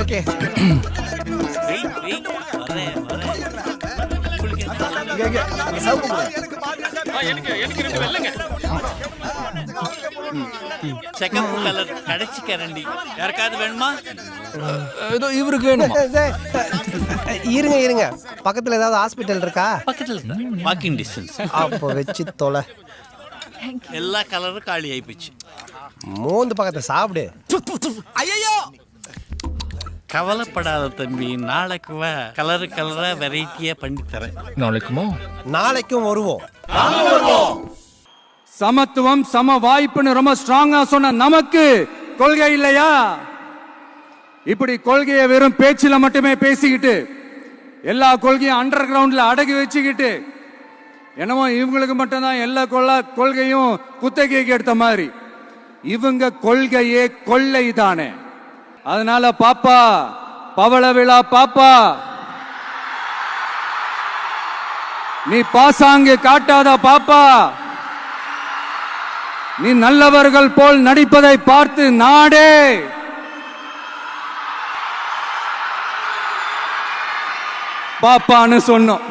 Okay. செகப்பு colour கடைசி கரண்டி யாருக்காவது வேணுமா? ஏதோ இவருக்கு வேணுமா? இருங்க இருங்க, பக்கத்துல ஏதாவது ஹாஸ்பிட்டல் இருக்கா? பக்கத்துல வாக்கிங் டிஸ்டன்ஸ். அப்போ வச்சு தொலை. எல்லா கலரும் காலி ஆயிப்போச்சு. மூந்து பக்கத்தை சாப்பிடு. ஐயோ, கவலைப்படாத தம்பி, நாளைக்கு வா, கலரு கலரா வெரைட்டியா பண்ணி தரேன். நாளைக்குமா? நாளைக்கும் வருவோம். சமத்துவம் சம வாய்ப்புன்னு ரொம்ப ஸ்ட்ராங்கா சொன்ன நமக்கு கொள்கை இல்லையா? இப்படி கொள்கையை வெறும் பேச்சில மட்டுமே பேசிக்கிட்டு எல்லா கொள்கையும் அண்டர் கிரவுண்ட்ல அடக்கி வச்சுக்கிட்டு என்னமோ இவங்களுக்கு மட்டும்தான் எல்லா கொள்கையும் குத்தகைக்கு எடுத்த மாதிரி. இவங்க கொள்கையே கொள்ளை தானே. அதனால பாப்பா, பவள விழா பாப்பா, நீ பாசாங்கு காட்டாத பாப்பா. நீ நல்லவர்கள் போல் நடிப்பதை பார்த்து நாடே பாப்பான்னு சொன்னோம்.